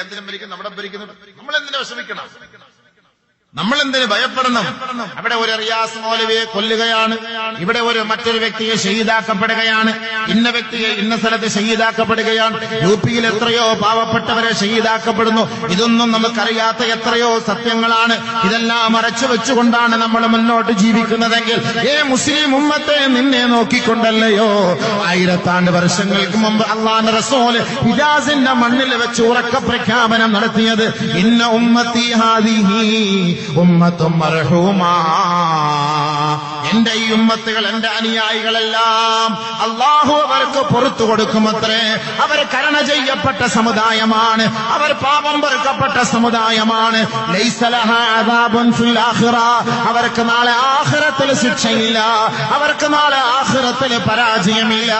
എന്തിനും ഭരിക്കും, നമ്മുടെ ഭരിക്കുന്നു. നമ്മൾ എന്തിനു വിഷമിക്കണം? നമ്മൾ എന്തിന് ഭയപ്പെടണം? അവിടെ ഒരു റിയാസ് മൗലവിയെ കൊല്ലുകയാണ്, ഇവിടെ ഒരു മറ്റൊരു വ്യക്തിയെ ഷഹീദാക്കപ്പെടുകയാണ്, ഇന്ന വ്യക്തിയെ ഇന്ന സ്ഥലത്ത് ഷഹീദാക്കപ്പെടുകയാണ്, യുപിയിൽ എത്രയോ പാവപ്പെട്ടവരെ ഷഹീദാക്കപ്പെടുന്നു. ഇതൊന്നും നമുക്കറിയാത്ത എത്രയോ സത്യങ്ങളാണ്. ഇതെല്ലാം മറച്ചു വെച്ചുകൊണ്ടാണ് നമ്മൾ മുന്നോട്ട് ജീവിക്കുന്നതെങ്കിൽ മുസ്ലിം ഉമ്മത്തെ നിന്നെ നോക്കിക്കൊണ്ടല്ലയോ 1000 വർഷങ്ങൾക്ക് മുമ്പ് അള്ളാഹുവിന്റെ റസൂൽ ഹിജാസിന്റെ മണ്ണിൽ വെച്ച് ഉറക്ക പ്രഖ്യാപനം നടത്തിയത്, ഇന്ന ഉമ്മത്തി ഹാദിഹി ഉമ്മത്തും മർഹൂമാ. എന്റെ ഈ ഉമ്മത്തുകൾ, എന്റെ അനുയായികളെല്ലാം അള്ളാഹു അവർക്ക് പുറത്തു കൊടുക്കുമത്രേ. അവർ കരുണ ചെയ്യപ്പെട്ട സമുദായമാണ്, അവർ പാപം പൊറുക്കപ്പെട്ട സമുദായമാണ്. ലൈസ ലഹാ അദാബുൻ ഫിൽ ആഖിറ. അവർക്ക് നാളെ ആഖിറത്തിൽ ശിക്ഷയില്ല, അവർക്ക് നാളെ ആഖിറത്തിൽ പരാജയമില്ല,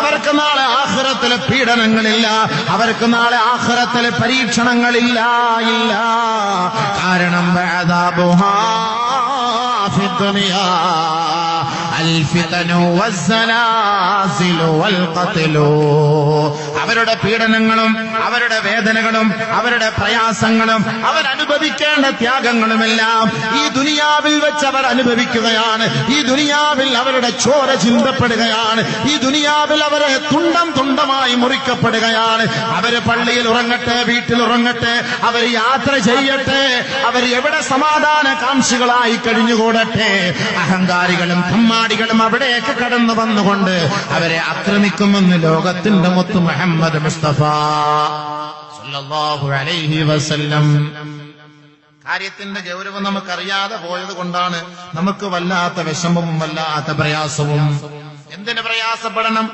അവർക്ക് നാളെ ആഖിറത്തിൽ പീഡനങ്ങളില്ല, അവർക്ക് നാളെ ആഖിറത്തിൽ പരീക്ഷണങ്ങളില്ല. ഇല്ല, കാരണം അദാബുഹാ ഫി ദുനിയാ അൽഫിതനു വസ്സലാസിലു വൽഖത്ലു. അവരുടെ പീഡനങ്ങളും അവരുടെ വേദനകളും അവരുടെ പ്രയാസങ്ങളും അവരനുഭവിക്കേണ്ട ത്യാഗങ്ങളുമെല്ലാം ഈ ദുനിയാവിൽ വെച്ച് അവർ അനുഭവിക്കുകയാണ്. ഈ ദുനിയാവിൽ അവരുടെ ചോര ചിന്തപ്പെടുകയാണ്. ഈ ദുനിയാവിൽ അവരെ തുണ്ടം തുണ്ടമായി മുറിക്കപ്പെടുകയാണ്. അവര് പള്ളിയിൽ ഉറങ്ങട്ടെ, വീട്ടിൽ ഉറങ്ങട്ടെ, അവർ യാത്ര ചെയ്യട്ടെ, അവർ എവിടെ സമാധാന കാംക്ഷികളായി കഴിഞ്ഞുകൂടട്ടെ, അഹങ്കാരികളും ധിക്കാരികളും അവിടേക്ക് കടന്നു വന്നുകൊണ്ട് അവരെ ആക്രമിക്കുമെന്ന് ലോകത്തിന്റെ മുത്ത് മുഹമ്മദ് മുസ്തഫ സല്ലല്ലാഹു അലൈഹി വസല്ലം. കാര്യത്തിന്റെ ഗൗരവം നമുക്കറിയാതെ പോയത് കൊണ്ടാണ് നമുക്ക് വല്ലാത്ത വിഷമവും വല്ലാത്ത പ്രയാസവും. എന്തിന് പ്രയാസപ്പെടണം?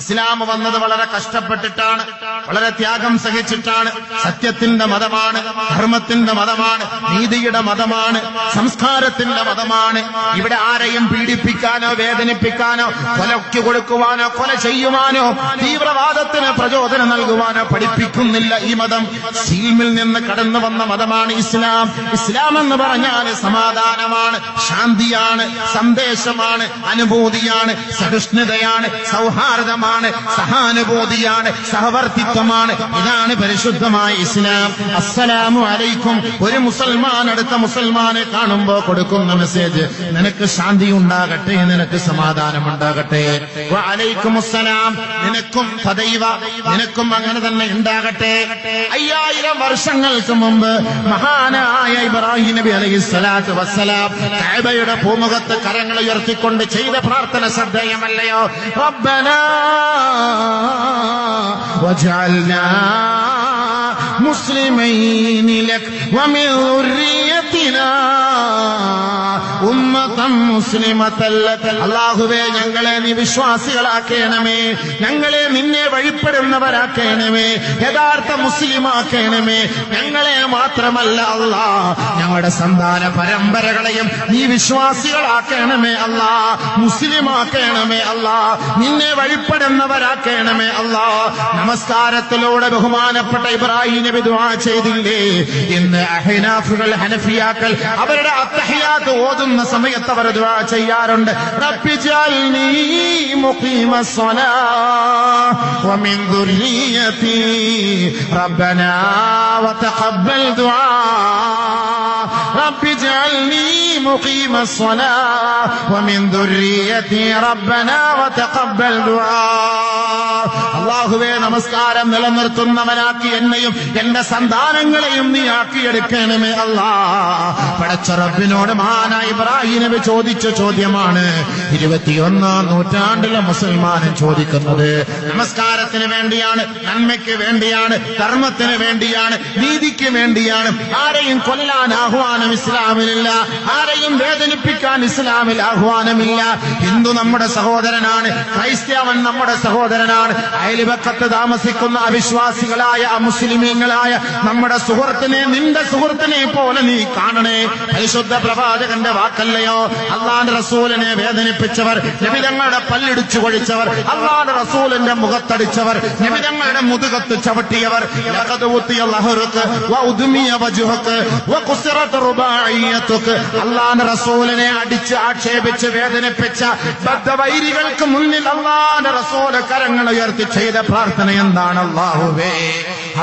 ഇസ്ലാം വന്നത് വളരെ കഷ്ടപ്പെട്ടിട്ടാണ്, വളരെ ത്യാഗം സഹിച്ചിട്ടാണ്. സത്യത്തിന്റെ മതമാണ്, ധർമ്മത്തിന്റെ മതമാണ്, നീതിയുടെ മതമാണ്, സംസ്കാരത്തിന്റെ മതമാണ്. ഇവിടെ ആരെയും പീഡിപ്പിക്കാനോ വേദനിപ്പിക്കാനോ കൊലയ്ക്ക് കൊടുക്കുവാനോ കൊല ചെയ്യുവാനോ തീവ്രവാദത്തിന് പ്രചോദനം നൽകുവാനോ പഠിപ്പിക്കുന്നില്ല ഈ മതം. സീമിൽ നിന്ന് കടന്നു വന്ന മതമാണ് ഇസ്ലാം. ഇസ്ലാം എന്ന് പറഞ്ഞാൽ സമാധാനമാണ്, ശാന്തിയാണ്, സന്ദേശമാണ്, അനുഭൂതിയാണ്, സഹിഷ്ണുതയാണ്, സൗഹാർദ്ദമാണ്, സഹാനുഭൂതിയാണ്, സഹവർത്തിത്വമാണ്. ഇതാണ് പരിശുദ്ധമായ ഇസ്ലാം. അസ്സലാമു അലൈക്കും. ഒരു മുസൽമാൻ അടുത്ത മുസൽമാനെ കാണുമ്പോ കൊടുക്കുന്ന മെസ്സേജ്, നിനക്ക് ശാന്തി ഉണ്ടാകട്ടെ, നിനക്ക് സമാധാനം ഉണ്ടാകട്ടെ. വഅലൈക്കും അസ്സലാം. നിനക്കും തദൈവ, നിനക്കും അങ്ങനെ തന്നെ ഉണ്ടാകട്ടെ. 5000 വർഷങ്ങൾക്ക് മുമ്പ് മഹാനായ ഇബ്രാഹിം നബി അലൈഹിസ്സലാത്തു വസ്സലാം കഅബയുടെ പൂമുഖത്ത് കരങ്ങൾ ഉയർത്തിക്കൊണ്ട് ചെയ്ത പ്രാർത്ഥന ശ്രദ്ധേയമല്ലയോ? റബ്ബനാ വജഅൽനാ മുസ്ലിമൈനി ലക വമിൻ ദുർരിയതിനാ ഉമ്മതൻ മുസ്ലിമതൻ ലക. അല്ലാഹുവേ, ഞങ്ങളെ നീ വിശ്വാസികളാക്കണമേ, ഞങ്ങളെ നിന്നെ വഴിപ്പെടുന്നവരാക്കണമേ, യഥാർത്ഥ മുസ്ലിമാക്കണമേ. ഞങ്ങളെ മാത്രമല്ല അല്ലാ, ഞങ്ങളുടെ സന്താന പരമ്പരകളെയും നീ വിശ്വാസികളാക്കണമേ അല്ലാ, മുസ്ലിമാക്കണമേ അല്ലാ, നിന്നെ വഴിപ്പെടുന്നവരാക്കണമേ അല്ലാ. നമസ്കാരത്തിലൂടെ ബഹുമാനപ്പെട്ട ഇബ്രാഹിം നബി ദുആ ചെയ്തില്ലേ? ഇന്ന് അഹ്നാഫുകൾ, ഹനഫിയാക്കൾ അവരുടെ അത്തഹിയാത്ത് ഓതുന്ന സമയത്ത് അവർ ദുആ ചെയ്യാറുണ്ട്, റബ്ബി ജഅൽനി മുഖീമസ്സലാത്ത് വമിൻ ദുർരിയതി റബ്ബനാ വതഖബ്ബൽ ദുആ. റബ്ബി ജഅൽനി മുഖീമസ്സലാത്ത് വമിൻ ദുർരിയതി റബ്ബനാ വതഖബ്ബൽ ദുആ. അല്ലാഹുവേ, നമസ്കാരം നിലനിർത്തുന്നവനാക്കി എന്നെയും എന്റെ സന്താനങ്ങളെയും നീ ആക്കിയെടുക്കണമേ അല്ലാ. പടച്ച റബ്ബിനോട് മഹാനായ ഇബ്രാഹിം നബി ചോദിച്ച ചോദ്യമാണ് 21ാം നൂറ്റാണ്ടിലെ മുസൽമാനും ചോദിക്കുന്നത്. നമസ്കാരത്തിന് വേണ്ടിയാണ്, നന്മയ്ക്ക് വേണ്ടിയാണ്, ധർമ്മത്തിന് വേണ്ടിയാണ്, നീതിക്ക് വേണ്ടിയാണ്. ആരെയും കൊല്ലാൻ ആഹ്വാനം ഇസ്ലാമിലില്ല, ആരെയും വേദനിപ്പിക്കാൻ ഇസ്ലാമിൽ ആഹ്വാനമില്ല. ഹിന്ദു നമ്മുടെ സഹോദരനാണ്, ക്രൈസ്തവൻ നമ്മുടെ സഹോദരനാണ്. അയൽപക്കത്ത് താമസിക്കുന്ന അവിശ്വാസികളായ അമുസ്ലിമീങ്ങളായ നമ്മുടെ സുഹൃത്തിനെ നിന്റെ സുഹൃത്തിനെ പോലെ നീ കാണണേ. പരിശുദ്ധ പ്രവാചകന്റെ വാക്കല്ലയോ? അള്ളാന്റെ റസൂലിനെ വേദനിപ്പിച്ചവർ, നബിതങ്ങളുടെ പല്ലിടിച്ചു കൊഴിച്ചവർ, അള്ളാന്റെ റസൂലിന്റെ മുഖത്തടിച്ചവർ, നബിതങ്ങളുടെ മുതുകത്ത് ചവിട്ടിയവർ, അള്ളാന്റെ റസൂലിനെ അടിച്ച് ആക്ഷേപിച്ച് വേദനിപ്പിച്ച ബദ്ധവൈരികൾക്ക് മുന്നിൽ അള്ളാന്റെ റസൂല് കരങ്ങൾ ഉയർത്തി ചെയ്ത പ്രാർത്ഥന എന്താണ്? അല്ലാഹുവേ,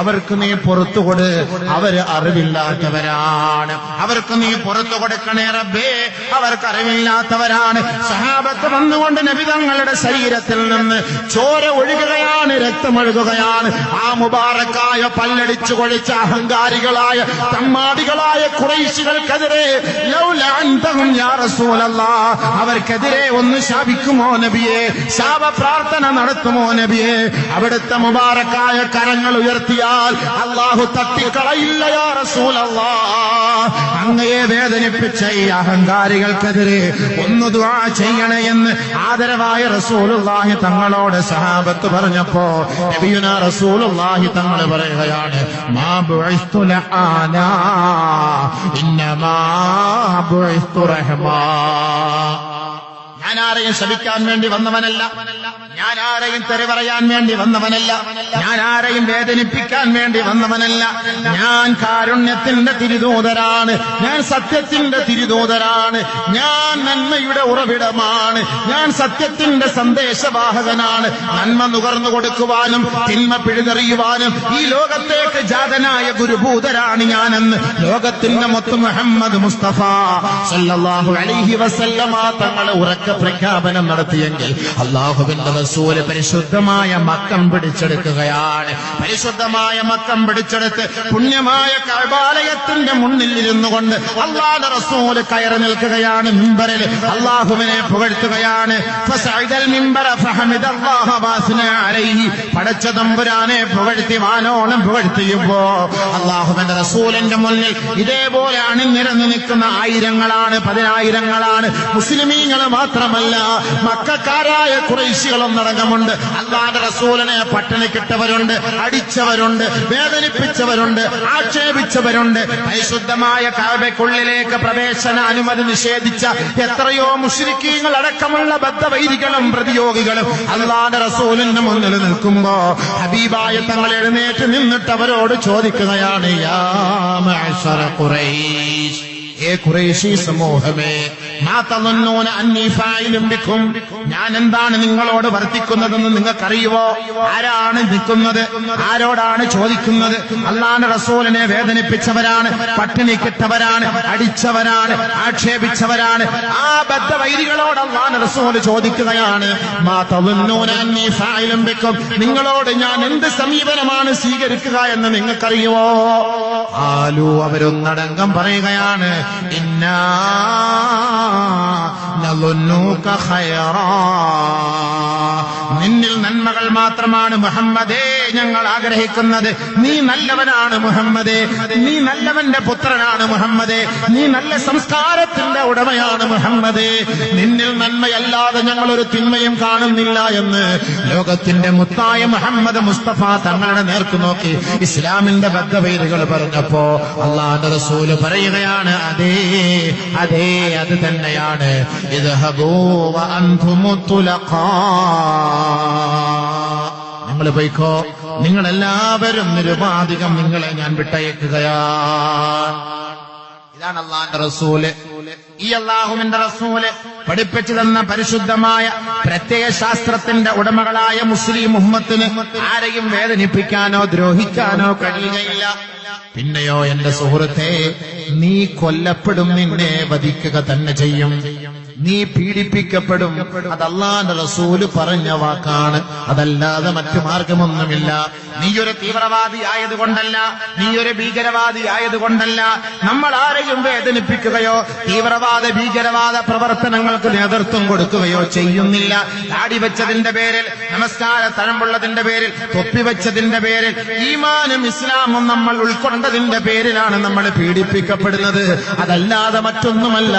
അവർക്ക് നീ പുറത്തുകൊട്, അവര് അറിവില്ലാത്തവരാണ്. അവർക്ക് നീ പുറത്തു കൊടുക്കണേ റബ്ബേ, അവർക്ക് അറിവില്ലാത്തവരാണ്. സഹാബത്ത് വന്നുകൊണ്ട് നബി തങ്ങളുടെ ശരീരത്തിൽ നിന്ന് ചോര ഒഴുകുകയാണ്, രക്തമൊഴുകുകയാണ്. ആ മുബാറക്കായ പല്ലടിച്ചു കൊഴിച്ച അഹങ്കാരികളായ തമ്മാടികളായ ഖുറൈശികൾക്കെതിരെ ലൗലാ അൻതഹും യാ റസൂലല്ലാഹ്, അവർക്കെതിരെ ഒന്ന് ശാപിക്കുമോ നബിയെ, ശാപ പ്രാർത്ഥന നടത്തുമോ നബിയെ? അവിടുത്തെ മുബാറക്കായ കരങ്ങൾ ഉയർത്തിയാൽ അല്ലാഹു തട്ടിക്കളയില്ല യാ റസൂലല്ലാഹ്. അങ്ങയെ വേദനിപ്പിച്ച ഈ അഹങ്കാരികൾക്കെതിരെ ഒന്ന് ദുആ ചെയ്യണേ എന്ന് ആദരവായ റസൂലുള്ളാഹി തങ്ങളോട് സഹാബത്ത് പറഞ്ഞപ്പോ നബിയുനാ റസൂലുള്ളാഹി തങ്ങൾ പറയുകയാണ്, മാ ബുഇസ്തു ലആനാ ഇന്നമാ ബുഇസ്തു റഹ്മാ. ഞാൻ ആരെയും ശപിക്കാൻ വേണ്ടി വന്നവനല്ല, ഞാൻ ആരെയും തെറി പറയാൻ വേണ്ടി വന്നവനല്ല, ഞാൻ ആരെയും വേദനിപ്പിക്കാൻ വേണ്ടി വന്നവനല്ല. ഞാൻ കാരുണ്യത്തിന്റെ തിരുദൂതരാണ്, ഞാൻ സത്യത്തിന്റെ തിരുദൂതരാണ്, ഞാൻ നന്മയുടെ ഉറവിടമാണ്, ഞാൻ സത്യത്തിന്റെ സന്ദേശവാഹകനാണ്. നന്മ നുകർന്നു കൊടുക്കുവാനും തിന്മ പിഴുതെറിയുവാനും ഈ ലോകത്തേക്ക് ജാതനായ ഗുരുഭൂതരാണ് ഞാനെന്ന് ലോകത്തിന്റെ മൊത്തം മുഹമ്മദ് മുസ്തഫ സല്ലല്ലാഹു അലൈഹി വസല്ലമ തങ്ങൾ ഉറക്ക പ്രഖ്യാപനം നടത്തിയെങ്കിൽ അല്ലാഹുവിന്റെ റസൂല് പരിശുദ്ധമായ മക്കം പിടിച്ചെടുക്കുകയാണ്. പരിശുദ്ധമായ മക്കം പിടിച്ചെടുത്ത് പുണ്യമായ കഅബാലയത്തിന്റെ മുന്നിൽ ഇരുന്നു കൊണ്ട് അല്ലാഹുവിന്റെ റസൂല് കയറി നിൽക്കുകയാണ്. മിമ്പറിൽ അല്ലാഹുവിനെ പുകഴ്ത്തുകയാണ്. ഫസഅദൽ മിമ്പറ ഫഹമിദല്ലാഹ വഅസ്ന അലൈഹി, പടച്ച തമ്പുരാനെ പുകഴ്ത്തി വാനോളം പുകഴ്ത്തിയപ്പോ അല്ലാഹുവിന്റെ റസൂലിന്റെ മുന്നിൽ ഇതേപോലെ അണിനിരന്നു നിൽക്കുന്ന ആയിരങ്ങളാണ്, പതിനായിരങ്ങളാണ്. മുസ്ലിമീങ്ങൾ മാത്രമല്ല, മക്കക്കാരായ ഖുറൈശികളൊന്നടങ്കമുണ്ട്. അല്ലാഹുവിന്റെ റസൂലിനെ പട്ടിണിക്കിട്ടവരുണ്ട്, അടിച്ചവരുണ്ട്, വേദനിപ്പിച്ചവരുണ്ട്, ആക്ഷേപിച്ചവരുണ്ട്. പരിശുദ്ധമായ കഅബയ്ക്കുള്ളിലേക്ക് പ്രവേശന അനുമതി നിഷേധിച്ച എത്രയോ മുശ്രിക്കീങ്ങൾ അടക്കമുള്ള ബദ്ധവൈരികളും പ്രതിയോഗികളും അല്ലാഹുവിന്റെ റസൂലിന്റെ മുന്നിൽ നിൽക്കുമ്പോ ഹബീബായ തങ്ങൾ എഴുന്നേറ്റ് നിന്നിട്ട് അവരോട് ചോദിക്കുകയാണ്, യാ മഅ്ശറ ഖുറൈശ്, ഏ ഖുറൈശി സമൂഹമേ, മാ തളന്നൂന അന്നീ ഫായിലും ബിക്കും, ഞാൻ എന്താണ് നിങ്ങളോട് വർത്തിക്കുന്നതെന്ന് നിങ്ങൾക്കറിയുവോ? ആരാണ് നിൽക്കുന്നത്? ആരോടാണ് ചോദിക്കുന്നത്? അല്ലാഹുവിന്റെ റസൂലിനെ വേദനിപ്പിച്ചവരാണ്, പട്ടിണിക്കിട്ടവരാണ്, അടിച്ചവരാണ്, ആക്ഷേപിച്ചവരാണ്. ആ ബദ്ധവൈരികളോട് അല്ലാഹുവിന്റെ റസൂല് ചോദിക്കുകയാണ്, മാ തളന്നൂന അന്നീ ഫായിലും ബിക്കും, നിങ്ങളോട് ഞാൻ എന്ത് സമീപനമാണ് സ്വീകരിക്കുക എന്ന് നിങ്ങൾക്കറിയുവോ? ആലു, അവരൊന്നടങ്കം പറയുകയാണ്, ഇന്നാ നളുന്നൂക ഖൈറാ, നിന്നിൽ നന്മകൾ മാത്രമാണ് മുഹമ്മദേ ഞങ്ങൾ ആഗ്രഹിക്കുന്നത്. നീ നല്ലവനാണ് മുഹമ്മദേ, നീ നല്ലവന്റെ പുത്രനാണ് മുഹമ്മദേ, നീ നല്ല സംസ്കാരത്തിന്റെ ഉടമയാണ് മുഹമ്മദേ, നിന്നിൽ നന്മയല്ലാതെ ഞങ്ങൾ ഒരു തിന്മയും കാണുന്നില്ല എന്ന് ലോകത്തിന്റെ മുത്തായ മുഹമ്മദ് മുസ്തഫ തങ്ങളുടെ നേർക്ക് നോക്കി ഇസ്ലാമിന്റെ ബദ്ധവൈരികൾ പറഞ്ഞപ്പോ അല്ലാഹുവിന്റെ റസൂല് പറയുകയാണ്, അതേ അതേ, അത് തന്നെയാണ്. ഇദ്ഹബൂ വഅൻതുമു തുലഖാ, നിങ്ങൾ പോയിക്കോ, നിങ്ങളെല്ലാവരും നിരുപാധികം നിങ്ങളെ ഞാൻ വിട്ടയക്കുകയാണ്. ഇതാണ് അല്ലാഹുവിന്റെ റസൂല്. ഈ അല്ലാഹുവിന്റെ റസൂല് പഠിപ്പിച്ചു തന്ന പരിശുദ്ധമായ പ്രത്യയ ശാസ്ത്രത്തിന്റെ ഉടമകളായ മുസ്ലിം ഉമ്മത്തിന് ആരെയും വേദനിപ്പിക്കാനോ ദ്രോഹിക്കാനോ കഴിയുകയില്ല. പിന്നെയോ എന്റെ സുഹൃത്തെ, നീ കൊല്ലപ്പെടും, നിന്നെ വധിക്കുക തന്നെ ചെയ്യും, നീ പീഡിപ്പിക്കപ്പെടും. അത് അല്ലാഹുവിന്റെ റസൂല് പറഞ്ഞ വാക്കാണ്, അതല്ലാതെ മറ്റു മാർഗമൊന്നുമില്ല. നീയൊരു തീവ്രവാദി ആയതുകൊണ്ടല്ല, നീയൊരു ഭീകരവാദി ആയതുകൊണ്ടല്ല നമ്മൾ ആരെയും വേദനിപ്പിക്കുകയോ തീവ്രവാദ ഭീകരവാദ പ്രവർത്തനങ്ങൾക്ക് നേതൃത്വം കൊടുക്കുകയോ ചെയ്യുന്നില്ല. താടി വെച്ചതിന്റെ പേരിൽ, നമസ്കാര തഴമ്പുള്ളതിന്റെ പേരിൽ, തൊപ്പിവെച്ചതിന്റെ പേരിൽ, ഈമാനും ഇസ്ലാമും നമ്മൾ ഉൾക്കൊണ്ടതിന്റെ പേരിലാണ് നമ്മൾ പീഡിപ്പിക്കപ്പെടുന്നത്. അതല്ലാതെ മറ്റൊന്നുമല്ല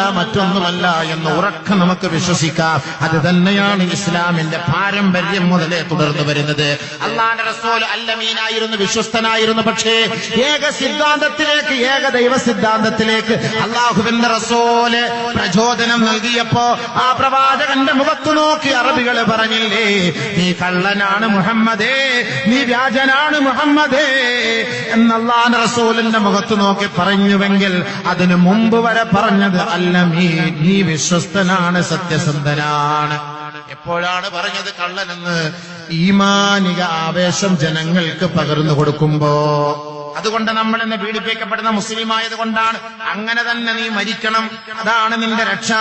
എന്ന് ഉറക്കെ നമുക്ക് വിശ്വസിക്കാം. അത് തന്നെയാണ് ഇസ്ലാമിന്റെ പാരമ്പര്യം മുതലേ തുടർന്നു വരുന്നത്. അല്ലാഹുവിന്റെ റസൂൽ അല്ലമീനായിരുന്നു, വിശ്വസ്തനായിരുന്നു. പക്ഷേ ഏക സിദ്ധാന്തത്തിലേക്ക്, ഏക ദൈവ സിദ്ധാന്തത്തിലേക്ക് അല്ലാഹുവിന്റെ റസൂല് പ്രചോദനം നൽകിയപ്പോ ആ പ്രവാചകന്റെ മുഖത്ത് നോക്കി അറബികൾ പറഞ്ഞില്ലേ, നീ കള്ളനാണ് മുഹമ്മദേ, നീ വ്യാജനാണ് മുഹമ്മദേ എന്ന് അല്ലാഹുവിന്റെ റസൂലിന്റെ മുഖത്ത് നോക്കി പറഞ്ഞുവെങ്കിൽ അതിനു മുമ്പ് വരെ പറഞ്ഞത് അല്ലമീൻ, നീ വിശ്വസ്തനാണ്, സത്യസന്ധനാണ്. എപ്പോഴാണ് പറഞ്ഞത് കള്ളനെന്ന്? ഈമാനിക ആവേശം ജനങ്ങൾക്ക് പകർന്നു കൊടുക്കുമ്പോ. അതുകൊണ്ട് നമ്മൾ ഇന്ന് പീഡിപ്പിക്കപ്പെടുന്ന മുസ്ലിമായത് കൊണ്ടാണ്. അങ്ങനെ തന്നെ നീ മരിക്കണം, അതാണ് നിന്റെ രക്ഷ.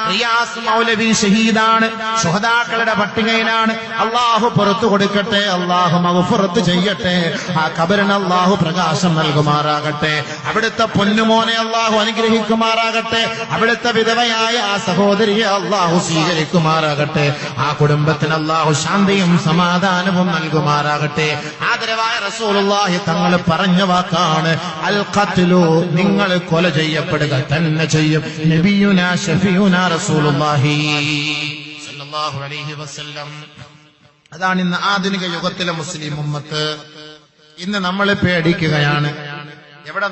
റിയാസ് മൗലവി ഷഹീദാണ്, ശുഹദാക്കളുടെ പട്ടികയിലാണ്. അള്ളാഹു പുറത്തു കൊടുക്കട്ടെ, അള്ളാഹു മഗ്ഫിറത്ത് ചെയ്യട്ടെ, ആ ഖബറിന് അള്ളാഹു പ്രകാശം നൽകുമാറാകട്ടെ, അവിടുത്തെ പൊന്നുമോനെ അള്ളാഹു അനുഗ്രഹിക്കുമാറാകട്ടെ, അവിടുത്തെ വിധവയായ ആ സഹോദരിയെ അള്ളാഹു സ്വീകരിക്കുമാറാകട്ടെ, ആ കുടുംബത്തിന് അള്ളാഹു ശാന്തിയും സമാധാനവും നൽകുമാറാകട്ടെ. ആദരവായ റസൂലുള്ളാഹി തങ്ങൾ പറഞ്ഞ വാക്കാണ് അൽ ഖത്ലു, നിങ്ങൾ കൊല ചെയ്യപ്പെടുക തന്നെ ചെയ്യും. നബിയുനാ ഷഫീഉനാ റസൂലുള്ളാഹി സ്വല്ലല്ലാഹു അലൈഹി വസല്ലം. അതാണ് ഇന്ന് ആധുനിക യുഗത്തിലെ മുസ്ലിം ഉമ്മത്ത്. ഇന്ന് നമ്മൾ പേടിക്കുകയാണ്. എവിടെ